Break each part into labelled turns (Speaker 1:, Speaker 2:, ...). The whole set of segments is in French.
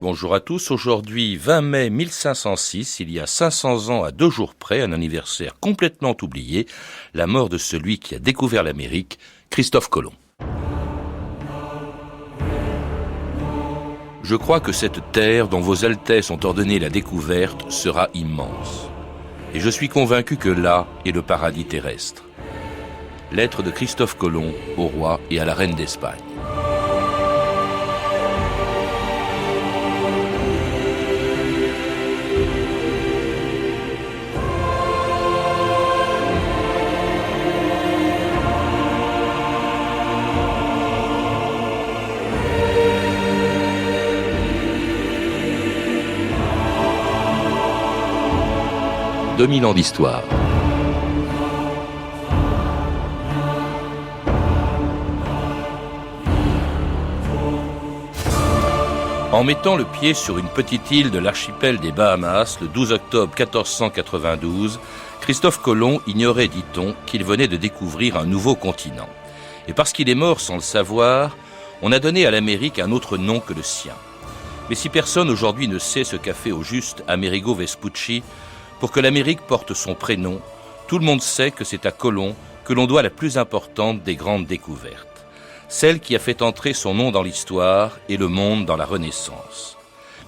Speaker 1: Bonjour à tous, aujourd'hui 20 mai 1506, il y a 500 ans à 2 jours près, un anniversaire complètement oublié, la mort de celui qui a découvert l'Amérique, Christophe Colomb. Je crois que cette terre dont vos Altesses ont ordonné la découverte sera immense. Et je suis convaincu que là est le paradis terrestre. Lettre de Christophe Colomb au roi et à la reine d'Espagne. « 2000 ans d'histoire. En mettant le pied sur une petite île de l'archipel des Bahamas, le 12 octobre 1492, Christophe Colomb ignorait, dit-on, qu'il venait de découvrir un nouveau continent. Et parce qu'il est mort sans le savoir, on a donné à l'Amérique un autre nom que le sien. Mais si personne aujourd'hui ne sait ce qu'a fait au juste Amerigo Vespucci, pour que l'Amérique porte son prénom, tout le monde sait que c'est à Colomb que l'on doit la plus importante des grandes découvertes. Celle qui a fait entrer son nom dans l'histoire et le monde dans la Renaissance.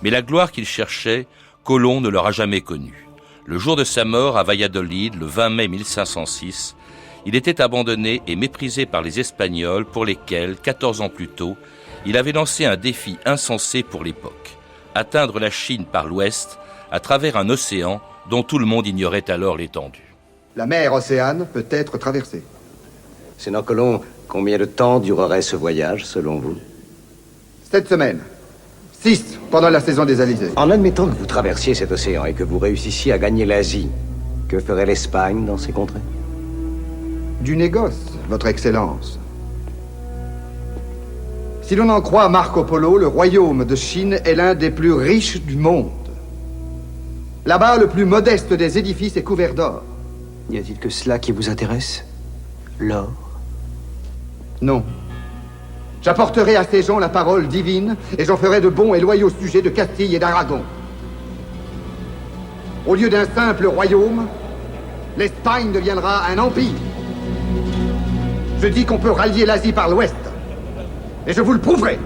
Speaker 1: Mais la gloire qu'il cherchait, Colomb ne l'aura jamais connue. Le jour de sa mort à Valladolid, le 20 mai 1506, il était abandonné et méprisé par les Espagnols pour lesquels, 14 ans plus tôt, il avait lancé un défi insensé pour l'époque. Atteindre la Chine par l'ouest, à travers un océan dont tout le monde ignorait alors l'étendue.
Speaker 2: La mer Océane peut être traversée.
Speaker 3: Sénat Colomb, combien de temps durerait ce voyage, selon vous?
Speaker 2: 7 semaines. 6 pendant la saison des Alizés.
Speaker 3: En admettant que vous traversiez cet océan et que vous réussissiez à gagner l'Asie, que ferait l'Espagne dans ces contrées?
Speaker 2: Du négoce, votre Excellence. Si l'on en croit Marco Polo, le royaume de Chine est l'un des plus riches du monde. Là-bas, le plus modeste des édifices est couvert d'or.
Speaker 4: Y a-t-il que cela qui vous intéresse? L'or?
Speaker 2: Non. J'apporterai à ces gens la parole divine et j'en ferai de bons et loyaux sujets de Castille et d'Aragon. Au lieu d'un simple royaume, l'Espagne deviendra un empire. Je dis qu'on peut rallier l'Asie par l'ouest. Et je vous le prouverai.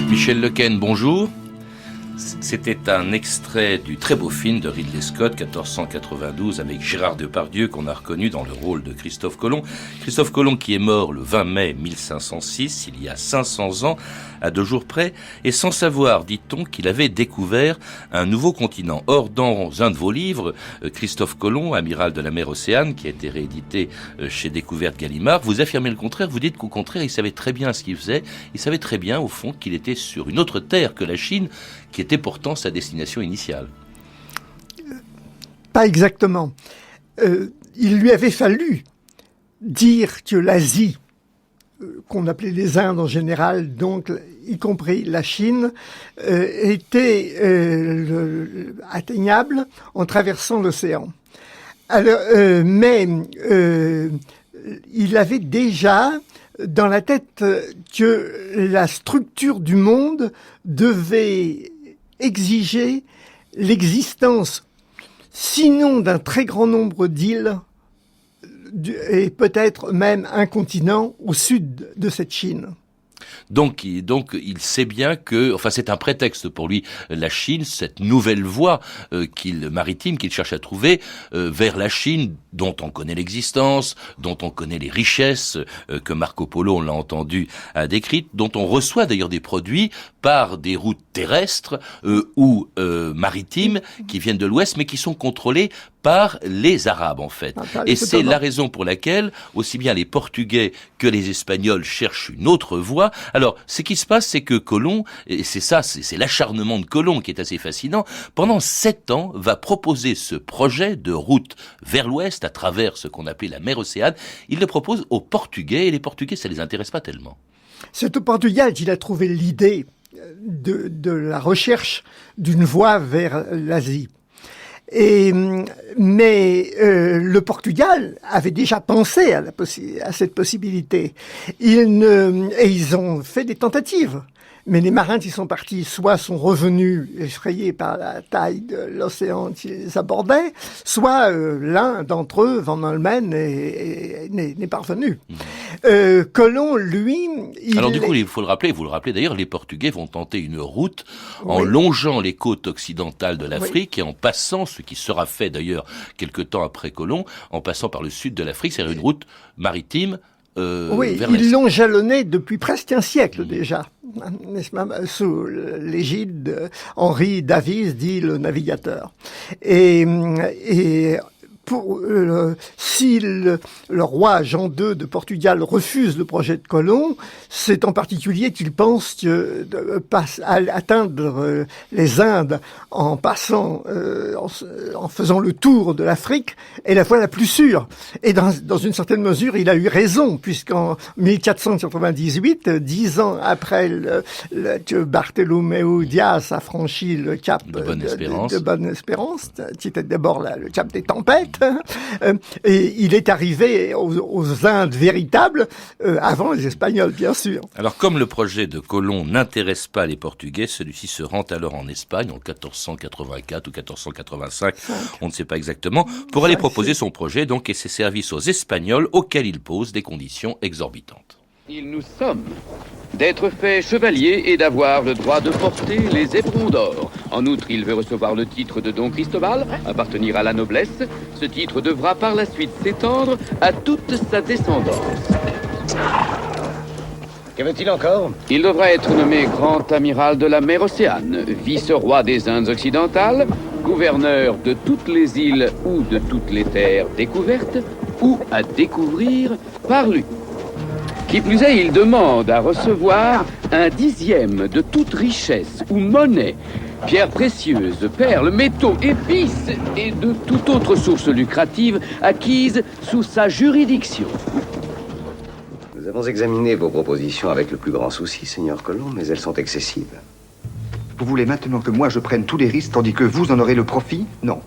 Speaker 1: Michel Lequesne, bonjour. C'était un extrait du très beau film de Ridley Scott, 1492, avec Gérard Depardieu, qu'on a reconnu dans le rôle de Christophe Colomb. Christophe Colomb qui est mort le 20 mai 1506, il y a 500 ans, à 2 jours près, et sans savoir, dit-on, qu'il avait découvert un nouveau continent. Or, dans un de vos livres, Christophe Colomb, amiral de la mer Océane, qui a été réédité chez Découverte Gallimard, vous affirmez le contraire, vous dites qu'au contraire, il savait très bien ce qu'il faisait, il savait très bien, au fond, qu'il était sur une autre terre que la Chine, qui était pourtant sa destination initiale.
Speaker 5: Pas exactement. Il lui avait fallu dire que l'Asie, qu'on appelait les Indes en général, donc y compris la Chine, était atteignable en traversant l'océan. Alors, mais il avait déjà dans la tête que la structure du monde devait exiger l'existence, sinon d'un très grand nombre d'îles, et peut-être même un continent au sud de cette Chine.
Speaker 1: Donc, il sait bien que, enfin, c'est un prétexte pour lui, la Chine, cette nouvelle voie maritime qu'il cherche à trouver vers la Chine, dont on connaît l'existence, dont on connaît les richesses que Marco Polo, on l'a entendu, a décrites, dont on reçoit d'ailleurs des produits par des routes terrestres ou maritimes qui viennent de l'Ouest, mais qui sont contrôlées par les Arabes, en fait. Et c'est la raison pour laquelle, aussi bien les Portugais que les Espagnols cherchent une autre voie. Alors, ce qui se passe, c'est que Colomb, et c'est l'acharnement de Colomb qui est assez fascinant, pendant 7 ans, va proposer ce projet de route vers l'Ouest, à travers ce qu'on appelait la mer Océane. Il le propose aux Portugais, et les Portugais, ça les intéresse pas tellement.
Speaker 5: C'est au Portugal qu'il a trouvé l'idée de la recherche d'une voie vers l'Asie. Mais le Portugal avait déjà pensé à cette possibilité. Ils ont fait des tentatives. Mais les marins qui sont partis, soit sont revenus effrayés par la taille de l'océan qu'ils abordaient, soit l'un d'entre eux, Van Holmen, n'est pas revenu. Colomb, lui...
Speaker 1: Alors du coup, il faut le rappeler, vous le rappelez d'ailleurs, les Portugais vont tenter une route en longeant les côtes occidentales de l'Afrique et en passant, ce qui sera fait d'ailleurs quelque temps après Colomb, en passant par le sud de l'Afrique, c'est-à-dire une route maritime vers l'est.
Speaker 5: Ils l'ont jalonné depuis presque un siècle déjà, n'est-ce pas, sous l'égide d'Henri Davies, dit le navigateur. Et si le roi Jean II de Portugal refuse le projet de Colomb, c'est en particulier qu'il pense que atteindre les Indes en passant, en faisant le tour de l'Afrique est la voie la plus sûre. Et dans une certaine mesure, il a eu raison, puisqu'en 1498, 10 ans après que Bartholoméo Dias a franchi le cap de Bonne-Espérance, qui était d'abord le cap des tempêtes, et il est arrivé aux Indes véritables avant les Espagnols, bien sûr.
Speaker 1: Alors, comme le projet de Colomb n'intéresse pas les Portugais, celui-ci se rend alors en Espagne en 1484 ou 1485, on ne sait pas exactement, pour aller proposer son projet donc et ses services aux Espagnols auxquels il pose des conditions exorbitantes.
Speaker 6: Il nous sommes d'être fait chevalier et d'avoir le droit de porter les éperons d'or. En outre, il veut recevoir le titre de Don Cristobal, appartenir à la noblesse. Ce titre devra par la suite s'étendre à toute sa descendance.
Speaker 3: Que veut-il encore?
Speaker 6: Il devra être nommé grand amiral de la mer Océane, vice-roi des Indes occidentales, gouverneur de toutes les îles ou de toutes les terres découvertes ou à découvrir par lui. Qui plus est, il demande à recevoir 1/10 de toute richesse ou monnaie, pierres précieuses, perles, métaux, épices et de toute autre source lucrative acquise sous sa juridiction.
Speaker 3: Nous avons examiné vos propositions avec le plus grand souci, Seigneur Colomb, mais elles sont excessives.
Speaker 2: Vous voulez maintenant que moi je prenne tous les risques tandis que vous en aurez le profit? Non.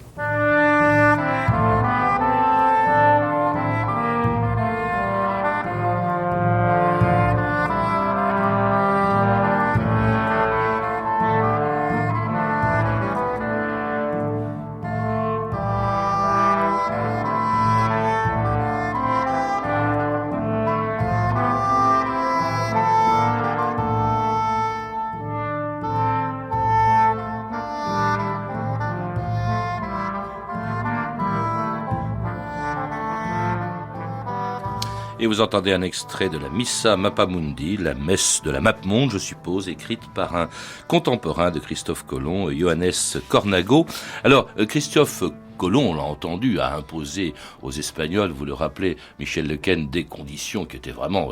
Speaker 1: Et vous entendez un extrait de la Missa Mappamundi, la messe de la Mappemonde, je suppose, écrite par un contemporain de Christophe Colomb, Johannes Cornago. Alors, Christophe Colomb, on l'a entendu, a imposé aux Espagnols, vous le rappelez, Michel Lequesne, des conditions qui étaient vraiment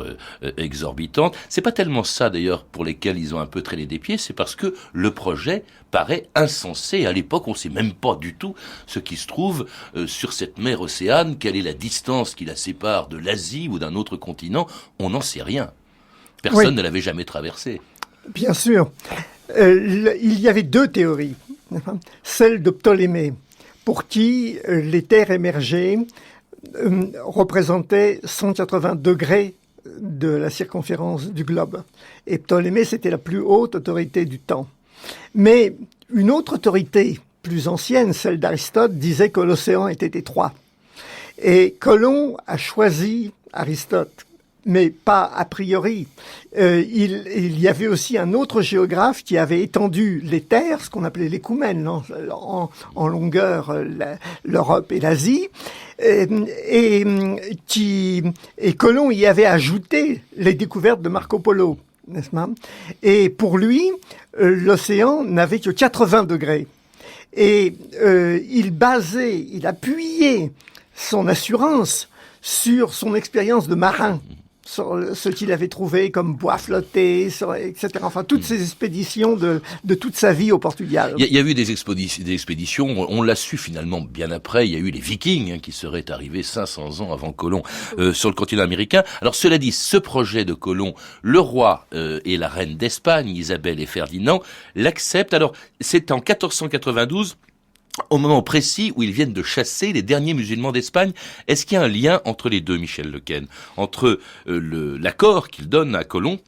Speaker 1: exorbitantes. C'est pas tellement ça, d'ailleurs, pour lesquels ils ont un peu traîné des pieds, c'est parce que le projet paraît insensé. À l'époque, on ne sait même pas du tout ce qui se trouve sur cette mer Océane, quelle est la distance qui la sépare de l'Asie ou d'un autre continent. On n'en sait rien. Personne ne l'avait jamais traversé.
Speaker 5: Bien sûr. Il y avait deux théories. Celle de Ptolémée, pour qui les terres émergées représentaient 180 degrés de la circonférence du globe. Et Ptolémée, c'était la plus haute autorité du temps. Mais une autre autorité, plus ancienne, celle d'Aristote, disait que l'océan était étroit. Et Colomb a choisi Aristote, mais pas a priori. Il y avait aussi un autre géographe qui avait étendu les terres, ce qu'on appelait l'écoumène, en longueur, l'Europe et l'Asie, et Colomb y avait ajouté les découvertes de Marco Polo, n'est-ce pas? Et pour lui, l'océan n'avait que 80 degrés. Et il appuyait son assurance sur son expérience de marin, sur ce qu'il avait trouvé comme bois flotté, etc. Enfin, toutes ces expéditions de toute sa vie au Portugal.
Speaker 1: Il y a eu des expéditions, on l'a su finalement bien après, il y a eu les Vikings qui seraient arrivés 500 ans avant Colomb sur le continent américain. Alors cela dit, ce projet de Colomb, le roi et la reine d'Espagne, Isabelle et Ferdinand, l'acceptent. Alors c'est en 1492 au moment précis où ils viennent de chasser les derniers musulmans d'Espagne. Est-ce qu'il y a un lien entre les deux, Michel Lequesne, entre l'accord qu'il donne à Colomb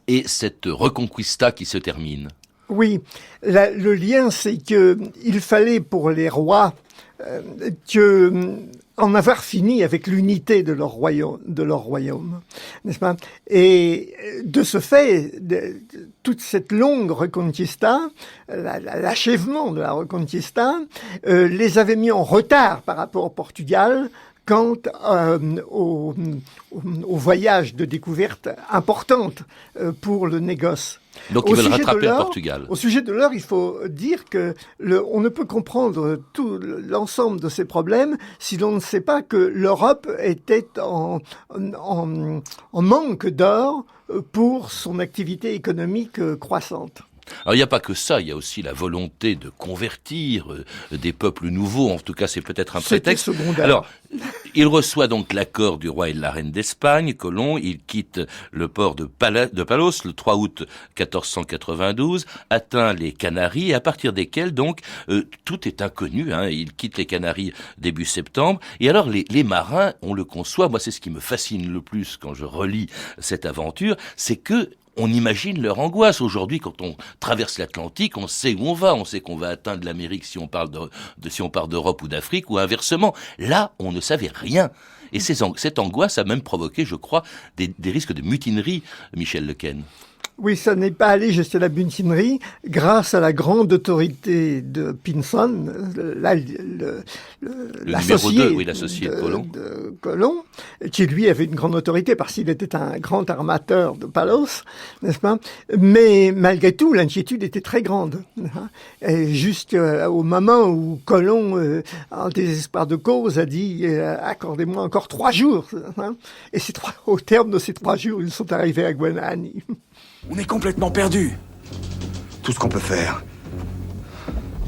Speaker 1: et cette reconquista qui se termine?
Speaker 5: Oui, le lien, c'est que il fallait pour les rois en avoir fini avec l'unité de leur royaume, n'est-ce pas? Et de ce fait, toute cette longue reconquista, l'achèvement de la reconquista, les avait mis en retard par rapport au Portugal quant au voyage de découverte importante pour le négoce.
Speaker 1: Donc ils veulent rattraper le Portugal.
Speaker 5: Au sujet de l'or, il faut dire que on ne peut comprendre tout l'ensemble de ces problèmes si l'on ne sait pas que l'Europe était en manque d'or pour son activité économique croissante.
Speaker 1: Alors il n'y a pas que ça, il y a aussi la volonté de convertir des peuples nouveaux, en tout cas c'est peut-être un prétexte.
Speaker 5: C'était secondaire.
Speaker 1: Alors, il reçoit donc l'accord du roi et de la reine d'Espagne, Colomb, il quitte le port de Palos le 3 août 1492, atteint les Canaries, et à partir desquelles donc tout est inconnu, il quitte les Canaries début septembre, et alors les marins, on le conçoit, moi c'est ce qui me fascine le plus quand je relis cette aventure, c'est que on imagine leur angoisse. Aujourd'hui, quand on traverse l'Atlantique, on sait où on va. On sait qu'on va atteindre l'Amérique si on parle si on part d'Europe ou d'Afrique, ou inversement. Là, on ne savait rien. Et cette angoisse a même provoqué, je crois, des risques de mutinerie, Michel Lequesne.
Speaker 5: Oui, ça n'est pas allé jusqu'à la mutinerie grâce à la grande autorité de Pinson,
Speaker 1: l'associé
Speaker 5: de Colomb, qui lui avait une grande autorité parce qu'il était un grand armateur de Palos, n'est-ce pas? Mais malgré tout, l'inquiétude était très grande. Et jusqu'au moment où Colomb, en désespoir de cause, a dit accordez-moi encore 3 jours. Et au terme de ces 3 jours, ils sont arrivés à Guanahani.
Speaker 7: On est complètement perdus.
Speaker 2: Tout ce qu'on peut faire,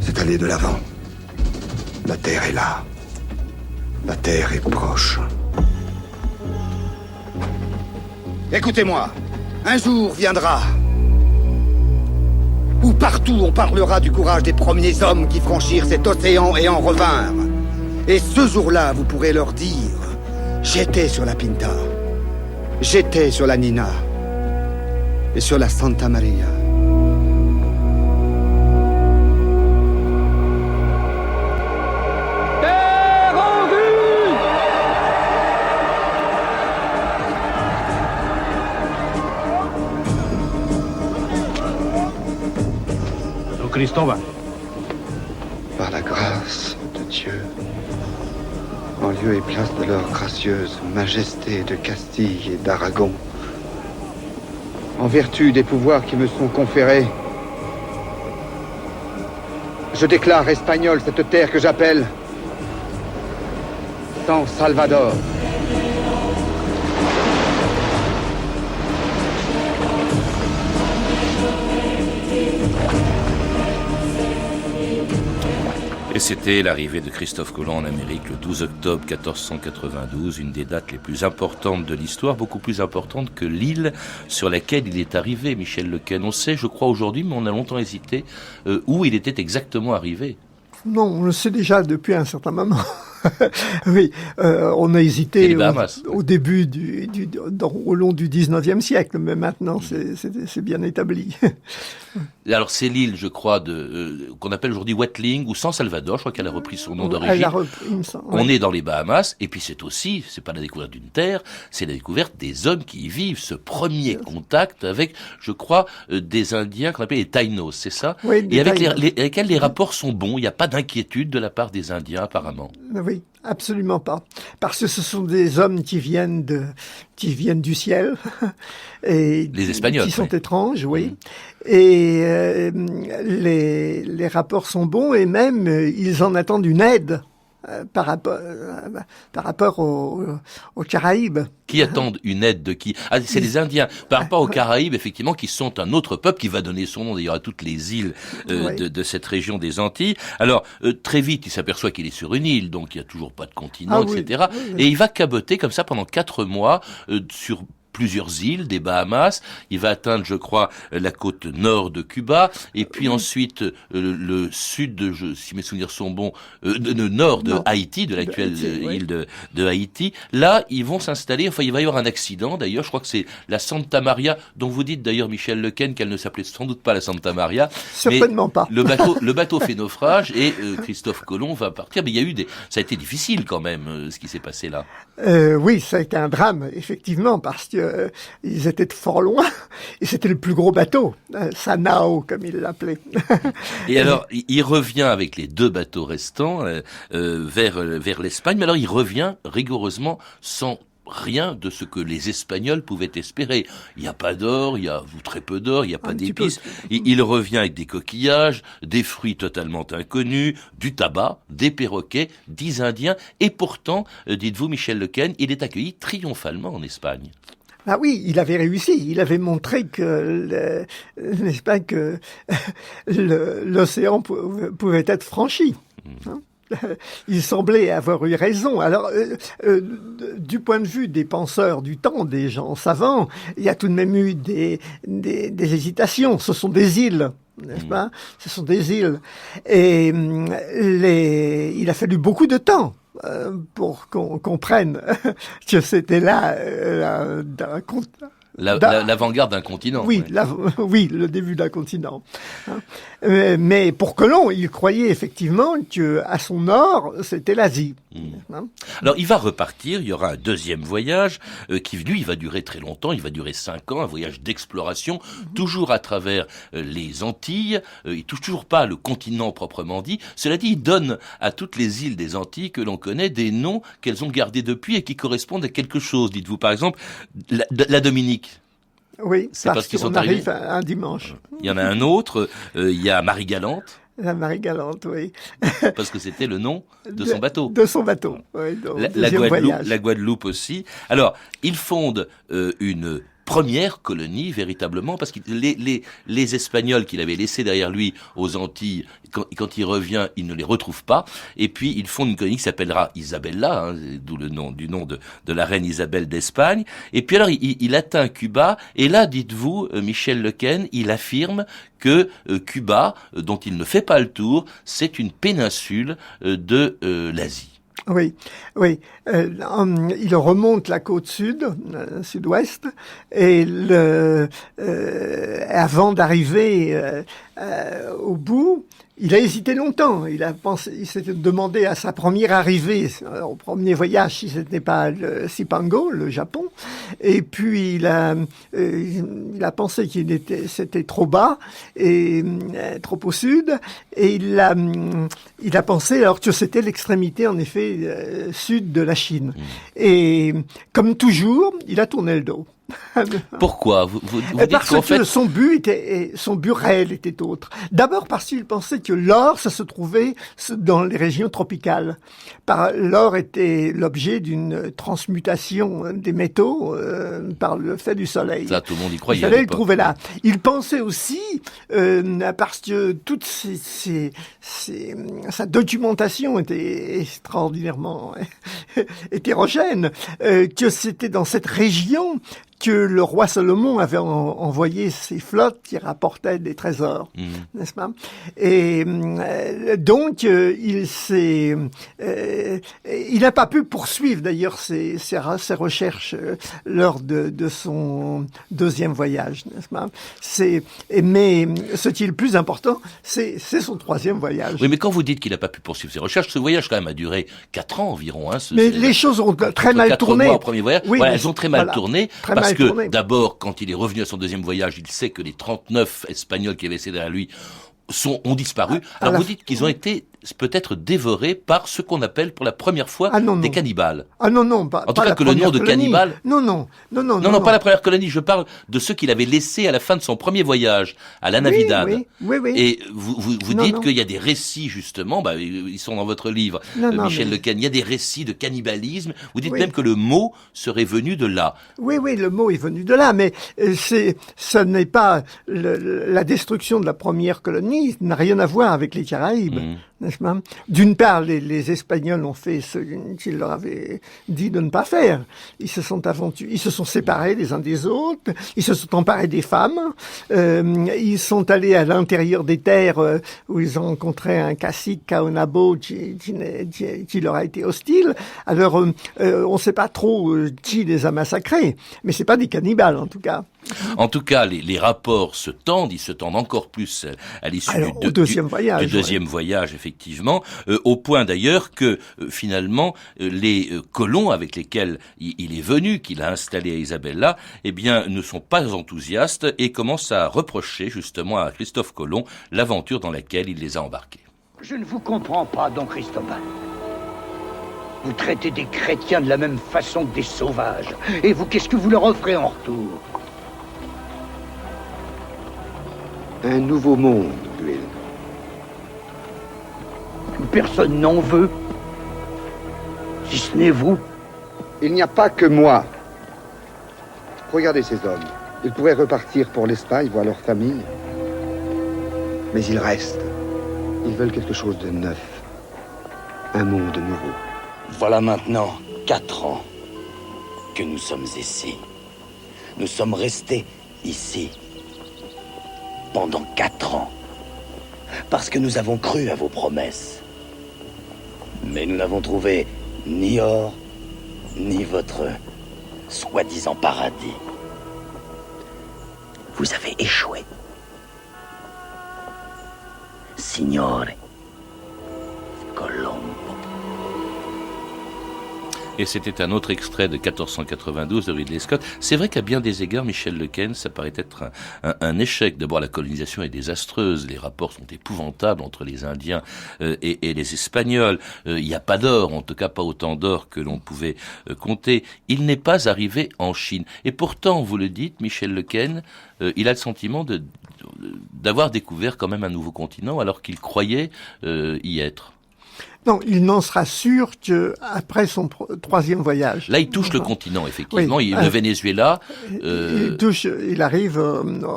Speaker 2: c'est aller de l'avant. La terre est là. La terre est proche. Écoutez-moi, un jour viendra où partout on parlera du courage des premiers hommes qui franchirent cet océan et en revinrent. Et ce jour-là, vous pourrez leur dire « J'étais sur la Pinta, j'étais sur la Nina et sur la Santa Maria. »
Speaker 8: Cristóbal.
Speaker 2: Par la grâce de Dieu, en lieu et place de leur gracieuse majesté de Castille et d'Aragon, en vertu des pouvoirs qui me sont conférés, je déclare espagnole cette terre que j'appelle San Salvador.
Speaker 1: Et c'était l'arrivée de Christophe Colomb en Amérique le 12 octobre 1492, une des dates les plus importantes de l'histoire, beaucoup plus importante que l'île sur laquelle il est arrivé, Michel Lequesne. On sait, je crois, aujourd'hui, mais on a longtemps hésité, où il était exactement arrivé.
Speaker 5: Non, on le sait déjà depuis un certain moment. Oui, on a hésité au début au long du 19e siècle, mais maintenant c'est bien établi.
Speaker 1: Alors c'est l'île, je crois, qu'on appelle aujourd'hui Watling ou San Salvador, je crois qu'elle a repris son nom d'origine. On est dans les Bahamas, et puis c'est pas la découverte d'une terre, c'est la découverte des hommes qui y vivent, ce premier contact avec, je crois, des Indiens qu'on appelle les Taïnos, c'est ça?
Speaker 5: Oui,
Speaker 1: et avec lesquels les rapports sont bons, il n'y a pas d'inquiétude de la part des Indiens apparemment.
Speaker 5: Oui, absolument pas. Parce que ce sont des hommes qui viennent du ciel. Et
Speaker 1: les Espagnols.
Speaker 5: Qui sont étranges, oui. Et les rapports sont bons et même ils en attendent une aide par rapport aux Caraïbes.
Speaker 1: Qui attendent une aide de qui? Ah, c'est les Indiens. Par rapport aux Caraïbes, effectivement, qui sont un autre peuple qui va donner son nom d'ailleurs à toutes les îles de cette région des Antilles. Alors, très vite, il s'aperçoit qu'il est sur une île, donc il n'y a toujours pas de continent, etc. Oui. Et il va caboter comme ça pendant 4 mois sur plusieurs îles des Bahamas. Il va atteindre, je crois, la côte nord de Cuba, et puis ensuite le sud, si mes souvenirs sont bons, le nord de Haïti, de l'actuelle île de Haïti. Là, ils vont s'installer. Enfin, il va y avoir un accident. D'ailleurs, je crois que c'est la Santa Maria, dont vous dites d'ailleurs, Michel Lequesne, qu'elle ne s'appelait sans doute pas la Santa Maria.
Speaker 5: Certainement pas.
Speaker 1: Le bateau fait naufrage et Christophe Colomb va partir. Mais il y a eu ça a été difficile quand même, ce qui s'est passé là.
Speaker 5: Oui, ça a été un drame, effectivement, parce que ils étaient fort loin, et c'était le plus gros bateau, Sanao, comme il l'appelait.
Speaker 1: Et alors, il revient avec les 2 bateaux restants vers l'Espagne, mais alors il revient rigoureusement sans rien de ce que les Espagnols pouvaient espérer. Il n'y a pas d'or, il y a très peu d'or, il n'y a pas d'épices. Il revient avec des coquillages, des fruits totalement inconnus, du tabac, des perroquets, 10 Indiens, et pourtant, dites-vous, Michel Lequesne, il est accueilli triomphalement en Espagne.
Speaker 5: Ah oui, il avait réussi. Il avait montré que, n'est-ce pas, que l'océan pouvait être franchi. Il semblait avoir eu raison. Alors, du point de vue des penseurs du temps, des gens savants, il y a tout de même eu des hésitations. Ce sont des îles, n'est-ce pas? Ce sont des îles. Et il a fallu beaucoup de temps pour qu'on comprenne que c'était là
Speaker 1: l'avant-garde d'un continent.
Speaker 5: Oui, oui, le début d'un continent. Mais pour Colomb, il croyait effectivement que à son nord, c'était l'Asie.
Speaker 1: Alors, il va repartir, il y aura un deuxième voyage qui, lui, il va durer très longtemps, il va durer 5 ans, un voyage d'exploration, toujours à travers les Antilles. Il touche toujours pas le continent proprement dit. Cela dit, il donne à toutes les îles des Antilles que l'on connaît des noms qu'elles ont gardés depuis et qui correspondent à quelque chose. Dites-vous, par exemple, la Dominique.
Speaker 5: Oui,
Speaker 1: c'est parce qu'ils sont arrivés
Speaker 5: un dimanche.
Speaker 1: Il y en a un autre, il y a Marie-Galante.
Speaker 5: La Marie-Galante, oui.
Speaker 1: Parce que c'était le nom de son bateau.
Speaker 5: De son bateau, oui.
Speaker 1: La Guadeloupe aussi. Alors, ils fondent une première colonie, véritablement, parce que les Espagnols qu'il avait laissés derrière lui aux Antilles, quand il revient, il ne les retrouve pas. Et puis, ils fondent une colonie qui s'appellera Isabella, d'où le nom de la reine Isabelle d'Espagne. Et puis alors, il atteint Cuba, et là, dites-vous, Michel Lequesne, il affirme que Cuba, dont il ne fait pas le tour, c'est une péninsule de l'Asie.
Speaker 5: Oui, oui. Il remonte la côte sud-ouest, et avant d'arriver au bout, il a hésité longtemps. Il s'était demandé à sa première arrivée, au premier voyage, si c'était pas le Cipango, le Japon. Et puis il a pensé c'était trop bas et trop au sud. Et il a pensé alors que c'était l'extrémité en effet sud de la Chine. Et comme toujours, il a tourné le dos.
Speaker 1: Pourquoi vous dites
Speaker 5: parce
Speaker 1: qu'en
Speaker 5: que
Speaker 1: fait...
Speaker 5: son but réel était autre. D'abord parce qu'il pensait que l'or, ça se trouvait dans les régions tropicales. L'or était l'objet d'une transmutation des métaux par le fait du soleil.
Speaker 1: Ça, tout le monde y croyait.
Speaker 5: Il fallait le trouver là. Il pensait aussi, parce que toute sa documentation était extraordinairement hétérogène, que c'était dans cette région que le roi Salomon avait envoyé ses flottes qui rapportaient des trésors, n'est-ce pas? Et donc il n'a pas pu poursuivre d'ailleurs ses recherches lors de son deuxième voyage, n'est-ce pas? Mais ce qui est le plus important, c'est son troisième voyage.
Speaker 1: Oui, mais quand vous dites qu'il n'a pas pu poursuivre ses recherches, ce voyage quand même a duré 4 ans environ.
Speaker 5: Mais les choses ont très mal tourné.
Speaker 1: 4 mois au premier voyage,
Speaker 5: oui,
Speaker 1: elles ont très mal tourné. Parce que
Speaker 5: tourné.
Speaker 1: D'abord, quand il est revenu à son deuxième voyage, il sait que les 39 Espagnols qui avaient laissé derrière lui ont disparu. Alors vous dites qu'ils ont été peut-être dévorés par ce qu'on appelle pour la première fois des cannibales.
Speaker 5: Ah non, pas
Speaker 1: en tout cas que le nom de cannibale...
Speaker 5: Non,
Speaker 1: pas la première colonie, je parle de ceux qu'il avait laissés à la fin de son premier voyage, à la Navidad.
Speaker 5: Oui.
Speaker 1: Et vous dites qu'il y a des récits, justement, ils sont dans votre livre, Michel Lequesne, il y a des récits de cannibalisme, vous dites même que le mot serait venu de là.
Speaker 5: Oui, le mot est venu de là, mais ce n'est pas la destruction de la première colonie, n'a rien à voir avec les Caraïbes. n'est-ce pas? D'une part, les Espagnols ont fait ce qu'ils leur avaient dit de ne pas faire. Ils se sont séparés les uns des autres, ils se sont emparés des femmes, ils sont allés à l'intérieur des terres où ils ont rencontré un cacique Caonabo qui leur a été hostile. Alors, on ne sait pas trop qui les a massacrés, mais c'est pas des cannibales en tout cas.
Speaker 1: En tout cas, les rapports se tendent, ils se tendent encore plus à l'issue du deuxième voyage, effectivement, au point d'ailleurs que finalement les colons avec lesquels il est venu, qu'il a installé à Isabella, eh bien, ne sont pas enthousiastes et commencent à reprocher justement à Christophe Colomb l'aventure dans laquelle il les a embarqués.
Speaker 9: Je ne vous comprends pas, Don Cristobal. Vous traitez des chrétiens de la même façon que des sauvages. Et vous, qu'est-ce que vous leur offrez en retour?
Speaker 2: Un nouveau monde, Will.
Speaker 9: Personne n'en veut. Si ce n'est vous.
Speaker 2: Il n'y a pas que moi. Regardez ces hommes. Ils pourraient repartir pour l'Espagne, voir leur famille. Mais ils restent. Ils veulent quelque chose de neuf. Un monde nouveau.
Speaker 10: Voilà maintenant 4 ans que nous sommes ici. Nous sommes restés ici pendant 4 ans parce que nous avons cru à vos promesses. Mais nous n'avons trouvé ni or, ni votre soi-disant paradis. Vous avez échoué. Signore Colombo.
Speaker 1: Et c'était un autre extrait de 1492 de Ridley Scott. C'est vrai qu'à bien des égards, Michel Lequesne, ça paraît être un échec. D'abord, la colonisation est désastreuse. Les rapports sont épouvantables entre les Indiens et les Espagnols. Il n'y a pas d'or, en tout cas pas autant d'or que l'on pouvait compter. Il n'est pas arrivé en Chine. Et pourtant, vous le dites, Michel Lequesne, il a le sentiment d'avoir découvert quand même un nouveau continent alors qu'il croyait y être.
Speaker 5: Non, il n'en sera sûr qu'après son troisième voyage.
Speaker 1: Là, il touche le continent, effectivement. Oui. Le Venezuela.
Speaker 5: Il arrive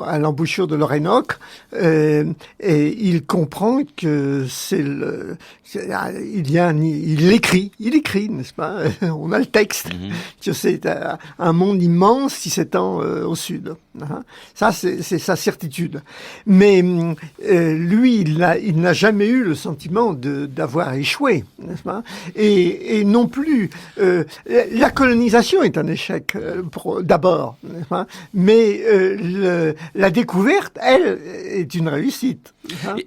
Speaker 5: à l'embouchure de l'Orénoque et il comprend que il écrit, n'est-ce pas? On a le texte. Que c'est un monde immense qui s'étend au sud. Ça, c'est sa certitude. Mais lui, il n'a jamais eu le sentiment d'avoir échoué, n'est-ce pas? Et non plus, la colonisation est un échec d'abord, n'est-ce pas? Mais la découverte, elle, est une réussite.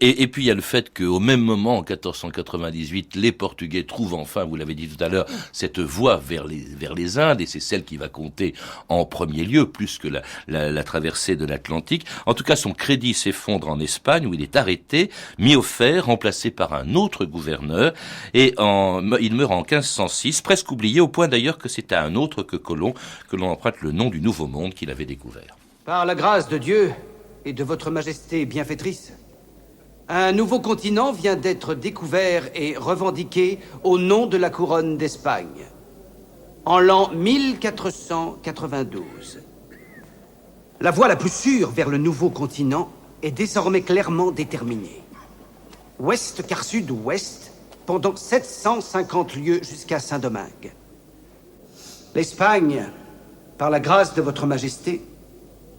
Speaker 1: Et puis il y a le fait qu'au même moment, en 1498, les Portugais trouvent enfin, vous l'avez dit tout à l'heure, cette voie vers les Indes, et c'est celle qui va compter en premier lieu, plus que la traversée de l'Atlantique. En tout cas, son crédit s'effondre en Espagne, où il est arrêté, mis au fer, remplacé par un autre gouverneur, et il meurt en 1506, presque oublié, au point d'ailleurs que c'est à un autre que Colomb que l'on emprunte le nom du Nouveau Monde qu'il avait découvert.
Speaker 11: Par la grâce de Dieu et de votre majesté bienfaitrice, un nouveau continent vient d'être découvert et revendiqué au nom de la couronne d'Espagne, en l'an 1492. La voie la plus sûre vers le nouveau continent est désormais clairement déterminée. Ouest car sud-ouest, pendant 750 lieues jusqu'à Saint-Domingue. L'Espagne, par la grâce de votre majesté,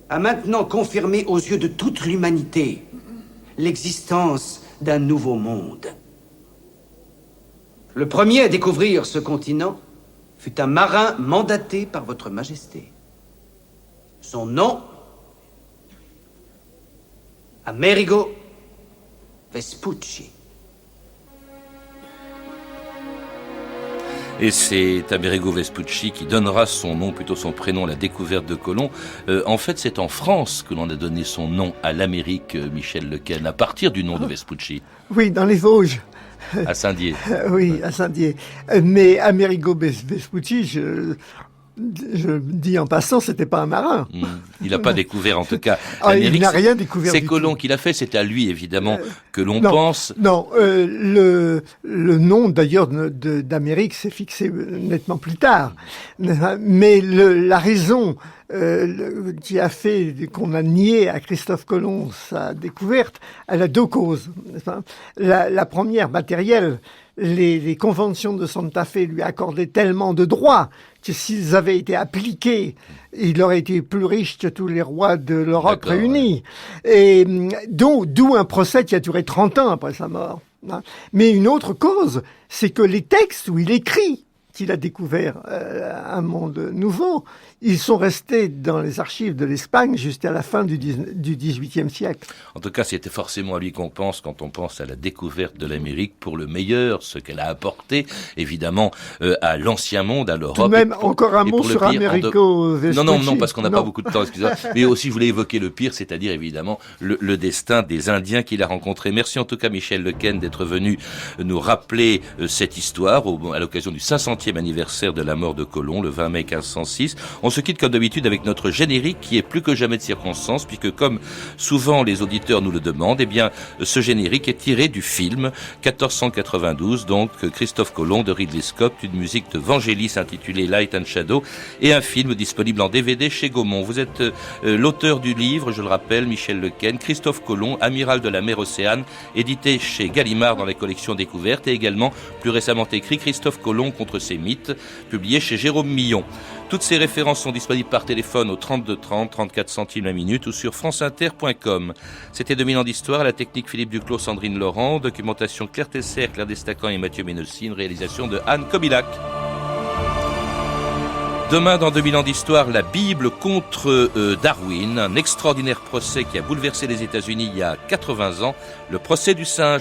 Speaker 11: a maintenant confirmé aux yeux de toute l'humanité l'existence d'un nouveau monde. Le premier à découvrir ce continent fut un marin mandaté par votre majesté. Son nom, Amerigo Vespucci.
Speaker 1: Et c'est Amerigo Vespucci qui donnera son nom, plutôt son prénom, à la découverte de Colomb. En fait, c'est en France que l'on a donné son nom à l'Amérique, Michel Lequesne, à partir du nom de Vespucci.
Speaker 5: Oui, dans les Vosges.
Speaker 1: À Saint-Dié.
Speaker 5: Oui, à Saint-Dié. Mais Amerigo Vespucci, je dis en passant, c'était pas un marin.
Speaker 1: Il n'a pas découvère, en tout cas.
Speaker 5: Il n'a rien découvert.
Speaker 1: C'est Colomb qui l'a fait, c'est à lui, évidemment, que l'on pense.
Speaker 5: Non, le nom, d'ailleurs, d'Amérique s'est fixé nettement plus tard. Mais la raison qui a fait qu'on a nié à Christophe Colomb sa découverte, elle a deux causes. La première, matérielle. Les conventions de Santa Fe lui accordaient tellement de droits que s'ils avaient été appliqués, il aurait été plus riche que tous les rois de l'Europe réunis. Et d'où un procès qui a duré 30 ans après sa mort. Mais une autre cause, c'est que les textes où il écrit qu'il a découvert un monde nouveau, ils sont restés dans les archives de l'Espagne jusqu'à la fin du XVIIIe siècle.
Speaker 1: En tout cas, c'était forcément à lui qu'on pense quand on pense à la découverte de l'Amérique pour le meilleur, ce qu'elle a apporté, évidemment, à l'ancien monde, à l'Europe.
Speaker 5: Tout de même, encore un mot sur Américo Vespucci.
Speaker 1: Non, parce qu'on n'a pas beaucoup de temps, excusez-moi. Mais aussi, je voulais évoquer le pire, c'est-à-dire, évidemment, le destin des Indiens qu'il a rencontrés. Merci en tout cas, Michel Lequesne, d'être venu nous rappeler cette histoire à l'occasion du 500e anniversaire de la mort de Colomb, le 20 mai 1506. On se quitte comme d'habitude avec notre générique qui est plus que jamais de circonstance, puisque comme souvent les auditeurs nous le demandent, eh bien, ce générique est tiré du film 1492, donc Christophe Colomb de Ridley Scott, une musique de Vangelis intitulée Light and Shadow, et un film disponible en DVD chez Gaumont. Vous êtes l'auteur du livre, je le rappelle, Michel Lequesne, Christophe Colomb, amiral de la mer Océane, édité chez Gallimard dans les collections découvertes, et également, plus récemment écrit, Christophe Colomb contre ses mythes, publié chez Jérôme Millon. Toutes ces références sont disponibles par téléphone au 32 30, 34 centimes la minute ou sur franceinter.com. C'était 2000 ans d'histoire, à la technique Philippe Duclos, Sandrine Laurent, documentation Claire Tesser, Claire Destacan et Mathieu Ménossi, une réalisation de Anne Kobilac. Demain, dans 2000 ans d'histoire, la Bible contre Darwin, un extraordinaire procès qui a bouleversé les États-Unis il y a 80 ans, le procès du singe.